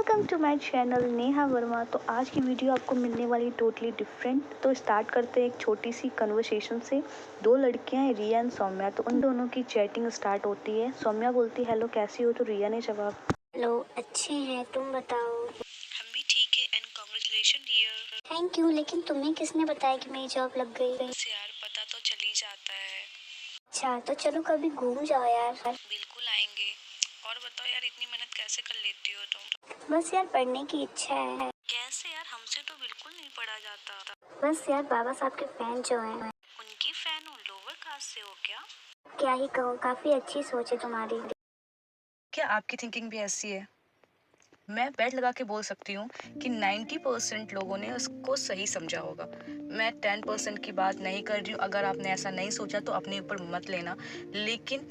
Welcome to my channel Neha Verma. तो आज की वीडियो आपको मिलने वाली टोटली डिफरेंट। तो स्टार्ट करते हैं एक छोटी सी कन्वर्सेशन से। दो लड़कियां हैं, रिया एंड सौम्या। तो उन दोनों की चैटिंग स्टार्ट होती है। सौम्या बोलती है हेलो कैसी हो, तो रिया ने जवाब हेलो, अच्छे हैं, तुम बताओ। हम भी ठीक है and congratulation dear. Thank you, लेकिन तुम्हें किसने बताया कि मेरी जॉब लग गई? यार पता तो चल ही जाता है। अच्छा, तो चलो कभी घूम जाओ यार। बिल्कुल आएंगे। और बताओ यार, इतनी मेहनत कैसे कर लेती हो तुम? बस यार पढ़ने की इच्छा है। कैसे यार, हमसे तो बिल्कुल नहीं पढ़ा जाता। बस यार बाबा साहब के फैन जो हैं। उनकी फैन हो? लोअर कास्ट से हो क्या? क्या ही कहूँ, काफी अच्छी सोच है तुम्हारी। क्या आपकी थिंकिंग भी ऐसी है? मैं बेट लगा के बोल सकती हूँ कि 90% लोगों ने उसको सही समझा होगा। मैं 10% की बात नहीं कर रही हूँ। अगर आपने ऐसा नहीं सोचा तो अपने ऊपर मत लेना, लेकिन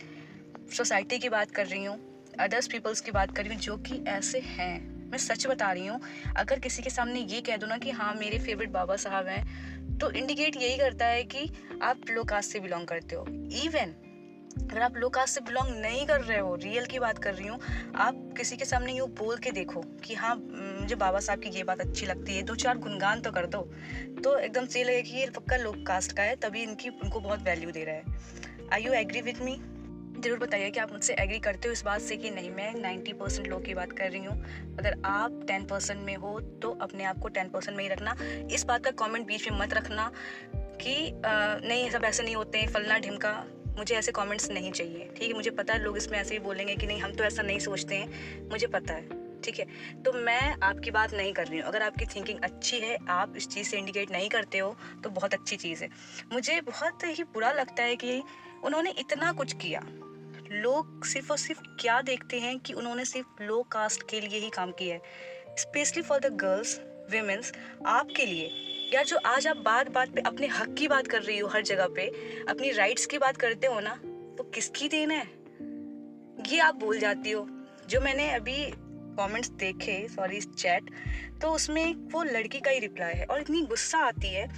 सोसाइटी की बात कर रही हूँ, अदर्स पीपल्स की बात कर रही हूँ जो कि ऐसे हैं। मैं सच बता रही हूँ। अगर किसी के सामने ये कह दो ना कि हाँ मेरे फेवरेट बाबा साहब हैं, तो इंडिकेट यही करता है कि आप लो कास्ट से बिलोंग करते हो। इवन अगर आप लो कास्ट से बिलोंग नहीं कर रहे हो, रियल की बात कर रही हूँ, आप किसी के सामने यूँ बोल के देखो कि हाँ मुझे बाबा साहब की ये बात अच्छी लगती है, 2-4 गुणगान तो कर दो, तो एकदम से लगे कि ये पक्का लो कास्ट का है, तभी उनको बहुत वैल्यू दे रहा है। Are you agree with me? ज़रूर बताइए कि आप मुझसे एग्री करते हो इस बात से कि नहीं। मैं 90% लोग की बात कर रही हूँ। अगर आप 10% में हो तो अपने आप को 10% में ही रखना। इस बात का कमेंट बीच में मत रखना कि नहीं सब ऐसे नहीं होते हैं, फलना ढिमका। मुझे ऐसे कमेंट्स नहीं चाहिए, ठीक है? मुझे पता है लोग इसमें ऐसे ही बोलेंगे कि नहीं हम तो ऐसा नहीं सोचते हैं, मुझे पता है, ठीक है? तो मैं आपकी बात नहीं कर रही हूँ। अगर आपकी थिंकिंग अच्छी है, आप इस चीज़ से इंडिकेट नहीं करते हो, तो बहुत अच्छी चीज़ है। मुझे बहुत ही बुरा लगता है कि उन्होंने इतना कुछ किया। लोग सिर्फ और सिर्फ क्या देखते हैं कि उन्होंने सिर्फ लो कास्ट के लिए ही काम किया है, specially for the girls, women's, आपके लिए। यार जो आज आप बात बात पे अपने हक की बात कर रही हो, हर जगह पे अपनी राइट्स की बात करते हो ना, वो किसकी देन है ये आप भूल जाती हो। जो मैंने अभी कमेंट्स देखे, सॉरी चैट, तो उसमें वो लड़की का ही रिप्लाई है और इतनी गुस्सा आती है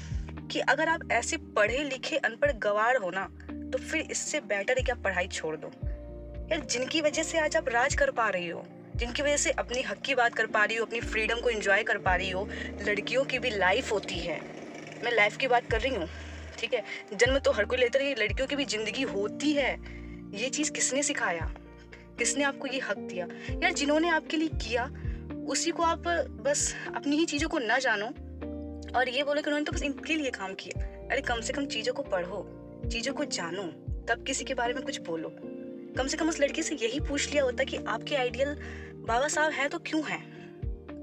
कि अगर आप ऐसे पढ़े लिखे अनपढ़ गवार हो ना, तो फिर इससे बेटर है कि आप पढ़ाई छोड़ दो। यार जिनकी वजह से आज आप राज कर पा रही हो, जिनकी वजह से अपनी हक की बात कर पा रही हो, अपनी फ्रीडम को एंजॉय कर पा रही हो। लड़कियों की भी लाइफ होती है, मैं लाइफ की बात कर रही हूँ, ठीक है? जन्म तो हर कोई लेता है, लड़कियों की भी जिंदगी होती है। ये चीज़ किसने सिखाया? किसने आपको ये हक दिया? यार जिन्होंने आपके लिए किया उसी को आप बस अपनी ही चीज़ों को ना जानो और ये बोलो कि उन्होंने तो बस इनके लिए काम किया। अरे कम से कम चीज़ों को पढ़ो, चीज़ों को जानो, तब किसी के बारे में कुछ बोलो। कम से कम उस लड़की से यही पूछ लिया होता कि आपके आइडियल बाबा साहब हैं तो क्यों हैं?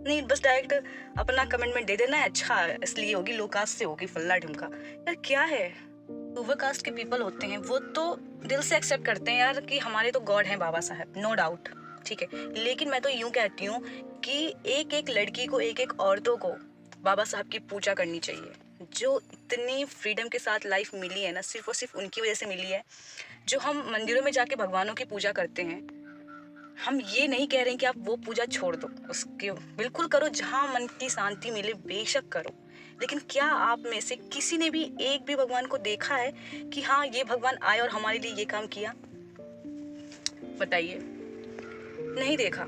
नहीं बस डायरेक्ट अपना कमेंटमेंट दे देना है, अच्छा इसलिए होगी, लो कास्ट से होगी, फल्ला ढिमका। यार क्या है, लोअर कास्ट के पीपल होते हैं वो तो दिल से एक्सेप्ट करते हैं यार कि हमारे तो गॉड हैं बाबा साहब, नो डाउट, ठीक है? लेकिन मैं तो यूं कहती हूँ कि एक एक लड़की को, एक एक औरतों को बाबा साहब की पूजा करनी चाहिए। जो इतनी फ्रीडम के साथ लाइफ मिली है ना, सिर्फ और सिर्फ उनकी वजह से मिली है। जो हम मंदिरों में जाके भगवानों की पूजा करते हैं, हम ये नहीं कह रहे हैं कि आप वो पूजा छोड़ दो, उसके बिल्कुल करो, जहाँ मन की शांति मिले बेशक करो। लेकिन क्या आप में से किसी ने भी एक भी भगवान को देखा है कि हाँ ये भगवान आए और हमारे लिए ये काम किया? बताइए, नहीं देखा।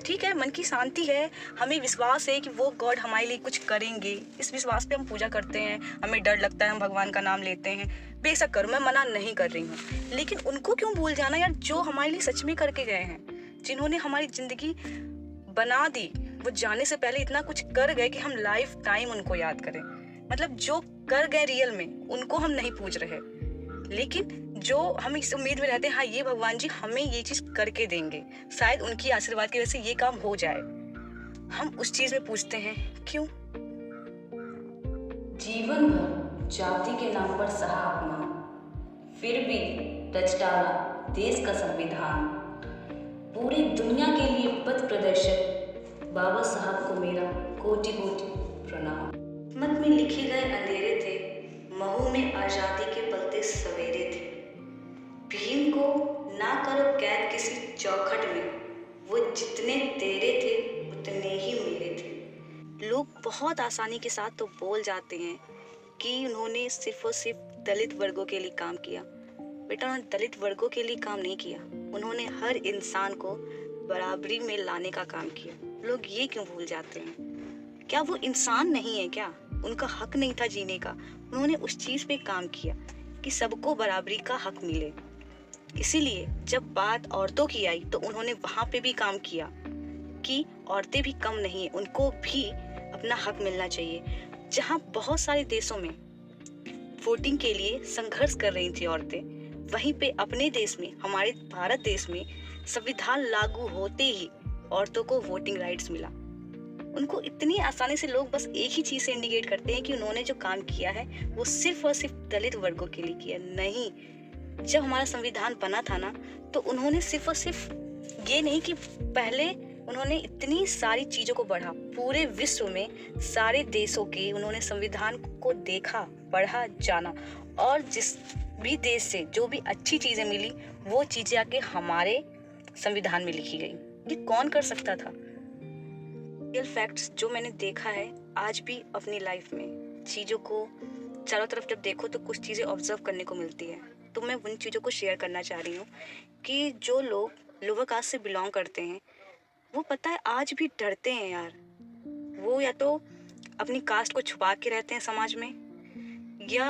ठीक है, मन की शांति है, हमें विश्वास है कि वो गॉड हमारे लिए कुछ करेंगे, इस विश्वास पे हम पूजा करते हैं। हमें डर लगता है, हम भगवान का नाम लेते हैं, बेशक करो, मैं मना नहीं कर रही हूँ। लेकिन उनको क्यों भूल जाना यार, जो हमारे लिए सच में करके गए हैं, जिन्होंने हमारी जिंदगी बना दी। वो जाने से पहले इतना कुछ कर गए कि हम लाइफ टाइम उनको याद करें। मतलब जो कर गए रियल में, उनको हम नहीं पूछ रहे, लेकिन जो हम इस उम्मीद में रहते हैं हाँ ये भगवान जी हमें ये चीज करके देंगे, शायद उनकी आशीर्वाद की वजह से ये काम हो जाए, हम उस चीज में पूछते हैं क्यों? जीवन भर जाति के नाम पर सहा अपमान, फिर भी रच डाला देश का संविधान। पूरी दुनिया के लिए पथ प्रदर्शक बाबा साहब को मेरा कोटि कोटि प्रणाम। मत में लिखे गए अंधेरे थे, महू में आजादी के पलते सवेरे थे। भीम को ना करो कैद किसी चौखट में, वो जितने तेरे थे उतने ही मेरे थे। लोग बहुत आसानी के साथ तो बोल जाते हैं कि उन्होंने सिर्फ और सिर्फ दलित वर्गों के लिए काम किया। बेटा उन्होंने दलित वर्गों के लिए काम नहीं किया, उन्होंने हर इंसान को बराबरी में लाने का काम किया। लोग ये क्यों भूल जाते हैं? क्या वो इंसान नहीं है क्या? उनका हक नहीं था जीने का? उन्होंने उस चीज पे काम किया कि सबको बराबरी का हक मिले। इसीलिए जब बात औरतों की आई तो उन्होंने वहां पे भी काम किया कि औरतें भी कम नहीं है, उनको भी अपना हक मिलना चाहिए। जहां बहुत सारे देशों में वोटिंग के लिए संघर्ष कर रही थी औरतें, वहीं पे अपने देश में, हमारे भारत देश में संविधान लागू होते ही औरतों को वोटिंग राइट्स मिला। उनको इतनी आसानी से लोग बस एक ही चीज से इंडिकेट करते हैं कि उन्होंने जो काम किया है वो सिर्फ और सिर्फ दलित वर्गों के लिए किया। नहीं, जब हमारा संविधान बना था ना, तो उन्होंने सिर्फ और सिर्फ ये नहीं कि पहले उन्होंने इतनी सारी चीजों को बढ़ा, पूरे विश्व में सारे देशों के उन्होंने संविधान को देखा, पढ़ा, जाना, और जिस भी देश से जो भी अच्छी चीजें मिली वो चीजें आके हमारे संविधान में लिखी गई। ये कौन कर सकता था? रियल फैक्ट्स जो मैंने देखा है आज भी अपनी लाइफ में, चीजों को चारों तरफ जब देखो तो कुछ चीजें ऑब्जर्व करने को मिलती है। तो मैं उन चीजों को शेयर करना चाह रही हूँ कि जो लोग लोअर कास्ट से बिलोंग करते हैं वो पता है आज भी डरते हैं यार। वो या तो अपनी कास्ट को छुपा के रहते हैं समाज में, या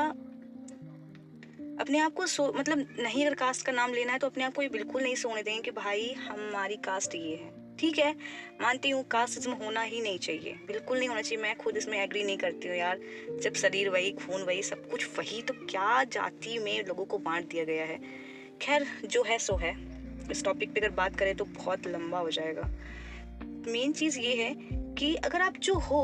अपने आप को मतलब नहीं, अगर कास्ट का नाम लेना है तो अपने आप को ये बिल्कुल नहीं सोने देंगे कि भाई हमारी कास्ट ये है। ठीक है, मानती हूँ कास्टिज्म होना ही नहीं चाहिए, बिल्कुल नहीं होना चाहिए। मैं खुद इसमें एग्री नहीं करती हूँ यार। जब शरीर वही, खून वही, सब कुछ वही, तो क्या जाति में लोगों को बांट दिया गया है। खैर, जो है सो है। इस टॉपिक पे अगर बात करें तो बहुत लंबा हो जाएगा। मेन चीज़ ये है कि अगर आप जो हो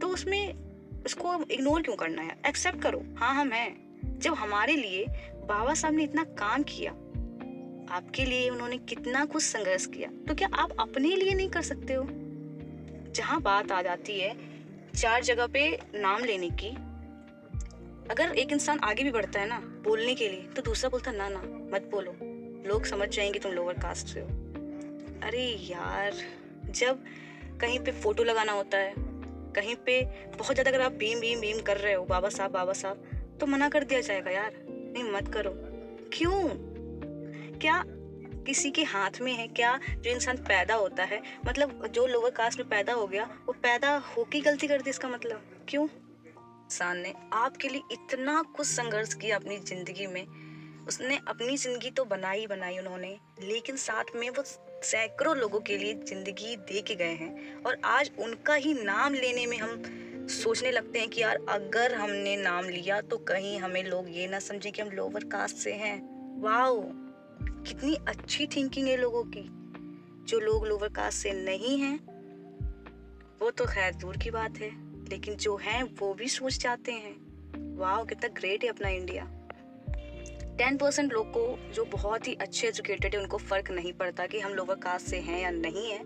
तो उसमें उसको इग्नोर क्यों करना है? एक्सेप्ट करो, हाँ हम हैं। जब हमारे लिए बाबा साहब ने इतना काम किया, आपके लिए उन्होंने कितना कुछ संघर्ष किया, तो क्या आप अपने लिए नहीं कर सकते हो? जहां बात आ जाती है चार जगह पे नाम लेने की, अगर एक इंसान आगे भी बढ़ता है ना बोलने के लिए, तो दूसरा बोलता ना ना मत बोलो, लोग समझ जाएंगे तुम लोअर कास्ट से हो। अरे यार, जब कहीं पे फोटो लगाना होता है, कहीं पे बहुत ज्यादा अगर आप भीम भीम भीम कर रहे हो बाबा साहब, तो मना कर दिया जाएगा यार, नहीं मत करो। क्यों? क्या किसी के हाथ में है क्या? जो इंसान पैदा होता है, मतलब जो लोअर कास्ट में पैदा हो गया, वो पैदा होके गलती कर दी, इसका मतलब क्यों? इंसान ने आपके लिए इतना कुछ संघर्ष किया अपनी जिंदगी में, उसने अपनी जिंदगी तो बनाई उन्होंने, लेकिन साथ में वो सैकड़ों लोगों के लिए जिंदगी दे के गए हैं। और आज उनका ही नाम लेने में हम सोचने लगते हैं कि यार अगर हमने नाम लिया तो कहीं हमें लोग ये ना समझे कि हम लोअर कास्ट से हैं। वाओ, कितनी अच्छी थिंकिंग है लोगों की। जो लोग लोअर कास्ट से नहीं हैं वो तो खैर दूर की बात है, लेकिन जो हैं वो भी सोच जाते हैं। वाओ, कितना ग्रेट है अपना इंडिया। 10% लोग को जो बहुत ही अच्छे एजुकेटेड है उनको फर्क नहीं पड़ता कि हम लोअर कास्ट से हैं या नहीं है।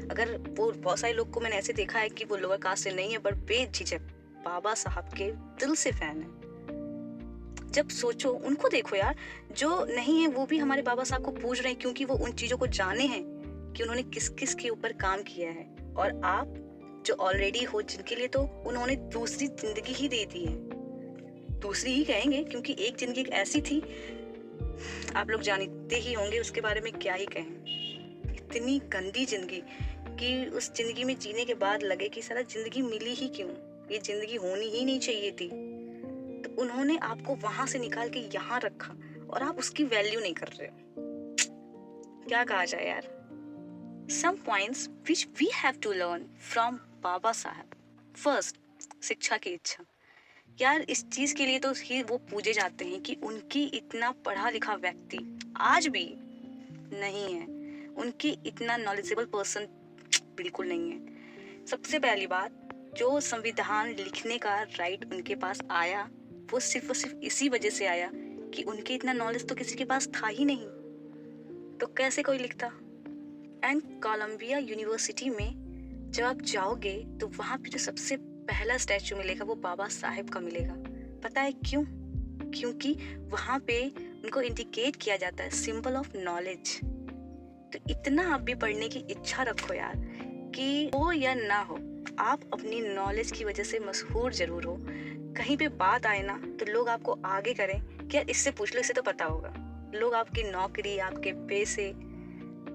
अगर वो बहुत सारे लोग को मैंने ऐसे देखा है कि वो लोअर कास्ट से नहीं है पर बेझिझक बाबा साहब के दिल से फैन है। जब सोचो, उनको देखो यार, जो नहीं है वो भी हमारे बाबा साहब को पूछ रहे हैं, क्योंकि वो उन चीजों को जाने हैं कि उन्होंने किस किस के ऊपर काम किया है। और आप जो ऑलरेडी हो, जिनके लिए तो उन्होंने दूसरी जिंदगी ही दे दी है, दूसरी ही कहेंगे क्योंकि एक जिंदगी ऐसी थी, आप लोग जानते ही होंगे उसके बारे में, क्या ही कहें। इतनी गंदी जिंदगी कि उस जिंदगी में जीने के बाद लगे कि सारा जिंदगी मिली ही क्यों, ये जिंदगी होनी ही नहीं चाहिए थी। तो उन्होंने आपको वहां से निकाल के यहाँ रखा और आप उसकी वैल्यू नहीं कर रहे हो। क्या कहा जाए यार। Some points which we have to learn from Babasaheb. First, शिक्षा की इच्छा। यार इस चीज के लिए तो ही वो पूजे जाते हैं कि उनकी इतना पढ़ा लिखा व्यक्ति आज भी नहीं है, उनकी इतना नॉलेजेबल पर्सन बिल्कुल नहीं है। सबसे पहली बात, जो संविधान लिखने का राइट उनके पास आया वो सिर्फ और सिर्फ इसी वजह से आया कि उनके इतना नॉलेज तो किसी के पास था ही नहीं, तो कैसे कोई लिखता। एंड कोलंबिया यूनिवर्सिटी में जब आप जाओगे तो वहां पे जो सबसे पहला स्टैचू मिलेगा वो बाबा साहेब का मिलेगा। पता है क्यों? क्योंकि वहां पे उनको इंडिकेट किया जाता है सिंबल ऑफ नॉलेज। तो इतना आप भी पढ़ने की इच्छा रखो यार, कि हो या ना हो आप अपनी नॉलेज की वजह से मशहूर जरूर हो। कहीं पे बात आए ना तो लोग आपको आगे करें कि यार इससे पूछ लो, इससे तो पता होगा। लोग आपकी नौकरी, आपके पैसे,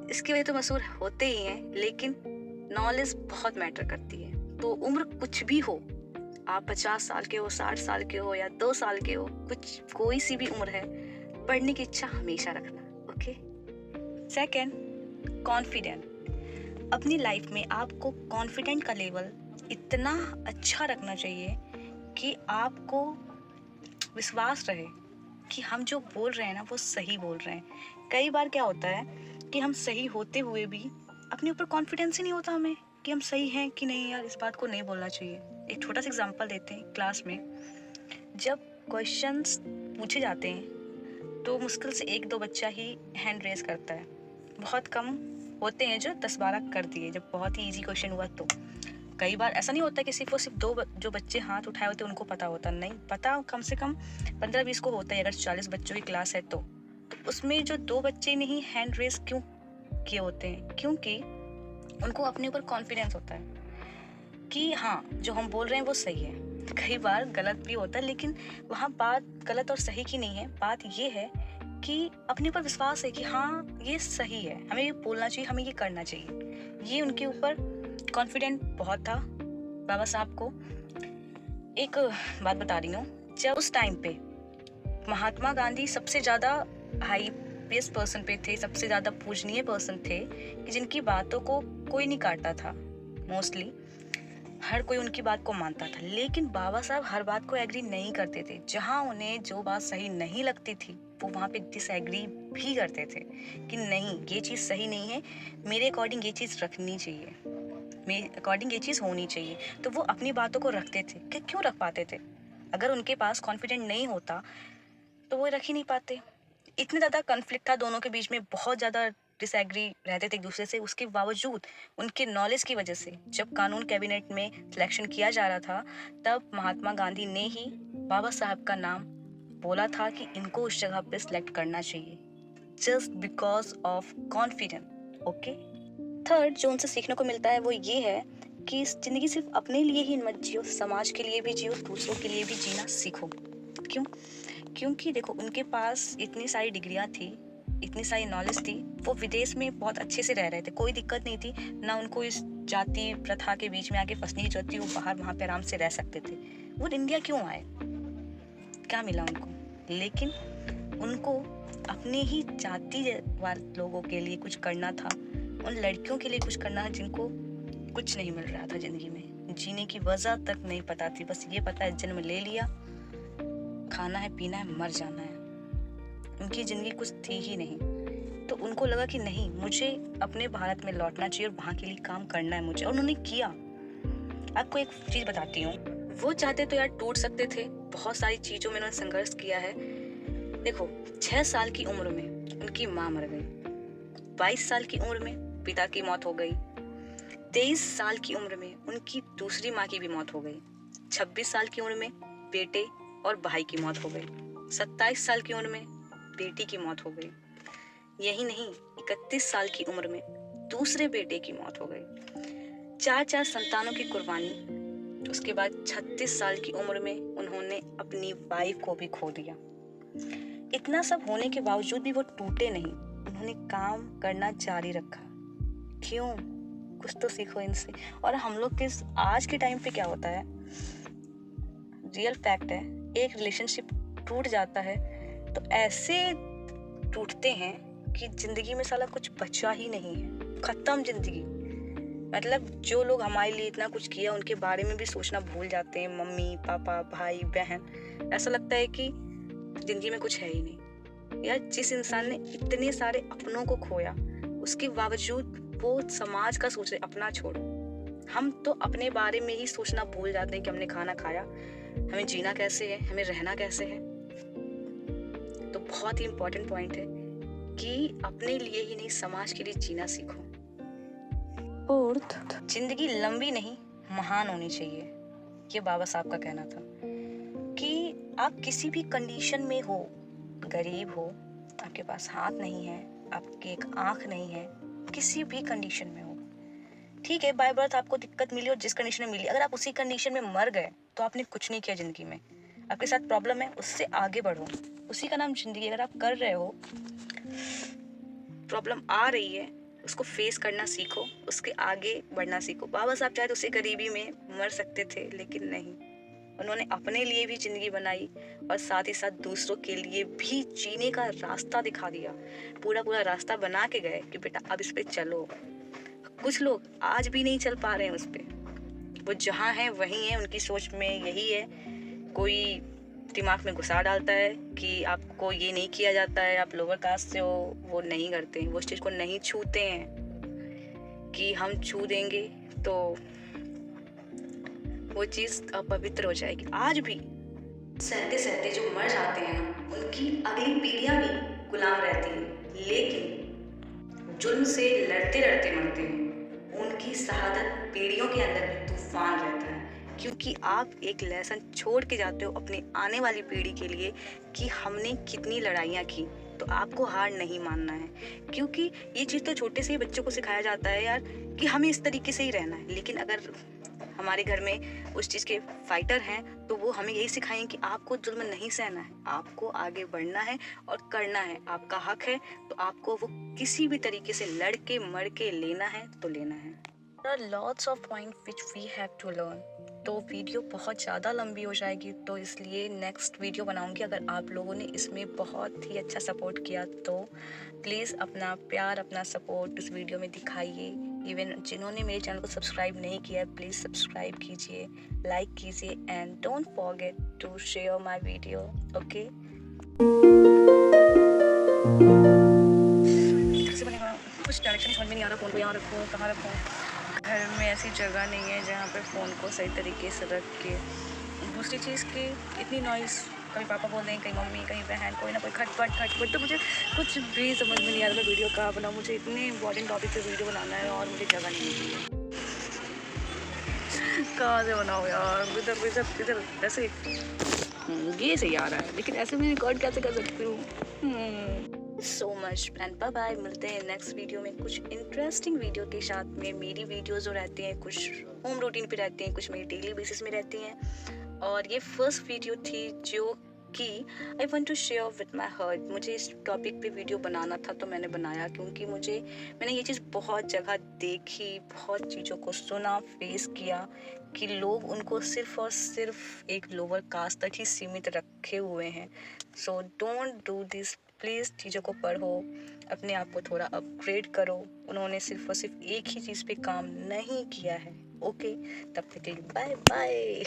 इसकी वजह तो मशहूर होते ही हैं, लेकिन नॉलेज बहुत मैटर करती है। तो उम्र कुछ भी हो, आप 50 साल के हो, 60 साल के हो या 2 साल के हो, कोई सी भी उम्र है, पढ़ने की इच्छा हमेशा रखना। ओके। Second, confident. अपनी लाइफ में आपको कॉन्फिडेंट का लेवल इतना अच्छा रखना चाहिए कि आपको विश्वास रहे कि हम जो बोल रहे हैं ना वो सही बोल रहे हैं। कई बार क्या होता है कि हम सही होते हुए भी अपने ऊपर कॉन्फिडेंस ही नहीं होता हमें कि हम सही हैं कि नहीं, यार इस बात को नहीं बोलना चाहिए। एक छोटा सा एग्जांपल देते हैं। क्लास में जब क्वेश्चंस पूछे जाते हैं तो मुश्किल से 1-2 बच्चा ही हैंड रेज करता है। बहुत कम होते हैं जो 10-12 कर दिए जब बहुत ही इजी क्वेश्चन हुआ। तो कई बार ऐसा नहीं होता कि सिर्फ और सिर्फ 2 जो बच्चे हाथ उठाए होते हैं उनको पता होता, नहीं पता कम से कम 15-20 को होता है। अगर 40 बच्चों की क्लास है तो उसमें जो 2 बच्चे नहीं हैंड रेज क्यों किए होते हैं? क्योंकि उनको अपने ऊपर कॉन्फिडेंस होता है कि हाँ जो हम बोल रहे हैं वो सही है। कई बार गलत भी होता है, लेकिन वहाँ बात गलत और सही की नहीं है। बात ये है कि अपने ऊपर विश्वास है कि हाँ ये सही है, हमें ये बोलना चाहिए, हमें ये करना चाहिए। ये उनके ऊपर कॉन्फिडेंट बहुत था। बाबा साहब को एक बात बता रही हूँ, जब उस टाइम पे महात्मा गांधी सबसे ज़्यादा हाईएस्ट पर्सन पे थे, सबसे ज़्यादा पूजनीय पर्सन थे कि जिनकी बातों को कोई नहीं काटता था। मोस्टली हर कोई उनकी बात को मानता था, लेकिन बाबा साहब हर बात को एग्री नहीं करते थे। जहाँ उन्हें जो बात सही नहीं लगती थी वो वहाँ पे डिसएग्री भी करते थे कि नहीं ये चीज़ सही नहीं है, मेरे अकॉर्डिंग ये चीज़ रखनी चाहिए, मेरे अकॉर्डिंग ये चीज़ होनी चाहिए। तो वो अपनी बातों को रखते थे। कि क्यों रख पाते थे? अगर उनके पास कॉन्फिडेंट नहीं होता तो वो रख ही नहीं पाते। इतने ज़्यादा कन्फ्लिक्ट था दोनों के बीच में, बहुत ज़्यादा डिसएग्री रहते थे एक दूसरे से। उसके बावजूद उनके नॉलेज की वजह से जब कानून कैबिनेट में सिलेक्शन किया जा रहा था तब महात्मा गांधी ने ही बाबा साहब का नाम बोला था कि इनको उस जगह पे सिलेक्ट करना चाहिए, just because of confidence. Okay. Third जो उनसे सीखने को मिलता है वो ये है कि जिंदगी सिर्फ अपने लिए ही मत जियो, समाज के लिए भी जियो, दूसरों के लिए भी जीना सीखो। क्यों? क्योंकि देखो उनके पास इतनी सारी डिग्रियां थी, इतनी सारी नॉलेज थी, वो विदेश में बहुत अच्छे से रह रहे थे, कोई दिक्कत नहीं थी ना उनको इस जाति प्रथा के बीच में आके फंसने की जरूरत थी। वो बाहर वहाँ पे आराम से रह सकते थे। वो इंडिया क्यों आए? क्या मिला उनको? लेकिन उनको अपने ही जाति वाले लोगों के लिए कुछ करना था, उन लड़कियों के लिए कुछ करना था जिनको कुछ नहीं मिल रहा था जिंदगी में, जीने की वजह तक नहीं पता थी। बस ये पता है जन्म ले लिया, खाना है, पीना है, मर जाना है। उनकी जिंदगी कुछ थी ही नहीं। तो उनको लगा कि नहीं, मुझे अपने भारत में लौटना चाहिए और वहाँ के लिए काम करना है मुझे, और उन्होंने किया। आपको एक चीज बताती हूँ, वो चाहते तो यार टूट सकते थे, बहुत सारी चीजों में उन्होंने संघर्ष किया है। देखो 6 साल की उम्र में उनकी माँ मर गई, 22 साल की उम्र में पिता की मौत हो गई, 23 साल की उम्र में उनकी दूसरी माँ की भी मौत हो गई, 26 साल की उम्र में बेटे और भाई की मौत हो गई, 27 साल की उम्र में बेटी की मौत हो गई। यही नहीं, 31 साल की उम्र में दूसरे बेटे की मौत हो गई। 4 संतानों की कुर्बानी। उसके बाद 36 साल की उम्र में उन्होंने अपनी वाइफ को भी खो दिया। इतना सब होने के बावजूद भी वो टूटे नहीं, उन्होंने काम करना जारी रखा। क्यों? कुछ तो सीखो इनसे। और हम लोग के आज के टाइम पे क्या होता है, रियल फैक्ट है, एक रिलेशनशिप टूट जाता है तो ऐसे टूटते हैं कि जिंदगी में साला कुछ बचा ही नहीं है, खत्म जिंदगी। मतलब जो लोग हमारे लिए इतना कुछ किया उनके बारे में भी सोचना भूल जाते हैं, मम्मी पापा भाई बहन। ऐसा लगता है कि जिंदगी में कुछ है ही नहीं। यार जिस इंसान ने इतने सारे अपनों को खोया उसके बावजूद वो समाज का सोच रहे, अपना छोड़ो, हम तो अपने बारे में ही सोचना भूल जाते हैं कि हमने खाना खाया, हमें जीना कैसे है, हमें रहना कैसे है। तो बहुत ही इम्पोर्टेंट पॉइंट है कि अपने लिए ही नहीं समाज के लिए जीना सीखो। फोर्थ, जिंदगी लंबी नहीं महान होनी चाहिए, ये बाबा साहब का कहना था कि आप किसी भी कंडीशन में हो, गरीब हो, आपके पास हाथ नहीं है, आपकी एक आंख नहीं है, किसी भी कंडीशन में हो, ठीक है, बाय बर्थ आपको दिक्कत मिली और जिस कंडीशन में मिली, अगर आप उसी कंडीशन में मर गए तो आपने कुछ नहीं किया जिंदगी में। आपके साथ प्रॉब्लम है, उससे आगे बढ़ो, उसी का नाम जिंदगी। अगर आप कर रहे हो, प्रॉब्लम आ रही है, उसको फेस करना सीखो, उसके आगे बढ़ना सीखो। बाबा साहब चाहे तो उसी गरीबी में मर सकते थे, लेकिन नहीं, उन्होंने अपने लिए भी ज़िंदगी बनाई और साथ ही साथ दूसरों के लिए भी जीने का रास्ता दिखा दिया। पूरा पूरा रास्ता बना के गए कि बेटा अब इस पे चलो। कुछ लोग आज भी नहीं चल पा रहे हैं उस पे, वो जहाँ हैं वहीं हैं, उनकी सोच में यही है। कोई दिमाग में घुसा डालता है कि आपको ये नहीं किया जाता है, आप लोअर कास्ट से हो, वो नहीं करते हैं, वो उस चीज़ को नहीं छूते हैं कि हम छू देंगे तो वो चीज़ अपवित्र हो जाएगी। आज भी सहते सहते जो मर जाते हैं ना, उनकी अगली पीढ़ियां भी गुलाम रहती हैं, लेकिन जुल्म से लड़ते लड़ते मरते हैं। उनकी शहादत पीढ़ियों के अंदर भी तूफान रहता है, क्योंकि आप एक लेसन छोड़ के जाते हो अपनी आने वाली पीढ़ी के लिए कि हमने कितनी लड़ाइयाँ की। तो आपको हार नहीं मानना है, क्योंकि ये चीज़ तो छोटे से ही बच्चों को सिखाया जाता है यार कि हमें इस तरीके से ही रहना है। लेकिन अगर हमारे घर में उस चीज़ के फाइटर हैं तो वो हमें यही सिखाएंगे कि आपको जुल्म नहीं सहना है, आपको आगे बढ़ना है और करना है, आपका हक है, तो आपको वो किसी भी तरीके से लड़ के मर के लेना है तो लेना है। There are lots of points which we have to learn. तो वीडियो बहुत ज़्यादा लंबी हो जाएगी, तो इसलिए नेक्स्ट वीडियो बनाऊंगी। अगर आप लोगों ने इसमें बहुत ही अच्छा सपोर्ट किया तो प्लीज़ अपना प्यार, अपना सपोर्ट इस वीडियो में दिखाइए। इवन जिन्होंने मेरे चैनल को सब्सक्राइब नहीं किया है, प्लीज़ सब्सक्राइब कीजिए, लाइक कीजिए and don't forget to share my video. Okay, कैसे बनेगा कुछ डायरेक्शन समझ में नहीं आ रहा। फ़ोन को यहाँ रखूँ, कहाँ रखूँ? घर में ऐसी जगह नहीं है जहाँ पे फ़ोन को सही तरीके से रख के। दूसरी चीज़ कि इतनी नॉइज़, कभी पापा बोल दें, कहीं मम्मी, कहीं बहन, कोई ना कोई खटपट, तो मुझे कुछ भी समझ में नहीं आ रहा मैं वीडियो कहाँ बनाऊँ। मुझे इतने इंपॉर्टेंट टॉपिक पे वीडियो बनाना है और मुझे जगह नहीं मिल रही है। कहाँ से बनाऊँ यार? इधर ऐसे ये सही आ रहा है, लेकिन ऐसे मैं रिकॉर्ड कैसे कर सकती हूँ? So much and bye bye. मिलते हैं नेक्स्ट वीडियो में कुछ इंटरेस्टिंग वीडियो के साथ में। मेरी वीडियोस जो रहती हैं कुछ होम रूटीन पे रहती हैं, कुछ मेरी डेली बेसिस में रहती हैं, और ये फर्स्ट वीडियो थी जो कि I want to share with my heart. मुझे इस टॉपिक पे वीडियो बनाना था तो मैंने बनाया, क्योंकि मैंने ये चीज़ बहुत जगह देखी, बहुत चीज़ों को सुना, फेस किया कि लोग उनको सिर्फ और सिर्फ एक लोअर कास्ट तक ही सीमित रखे हुए हैं। So don't do this, please चीज़ों को पढ़ो, अपने आप को थोड़ा अपग्रेड करो। उन्होंने सिर्फ और सिर्फ एक ही चीज़ पे काम नहीं किया है। ओके, तब तक के लिए बाय बाय।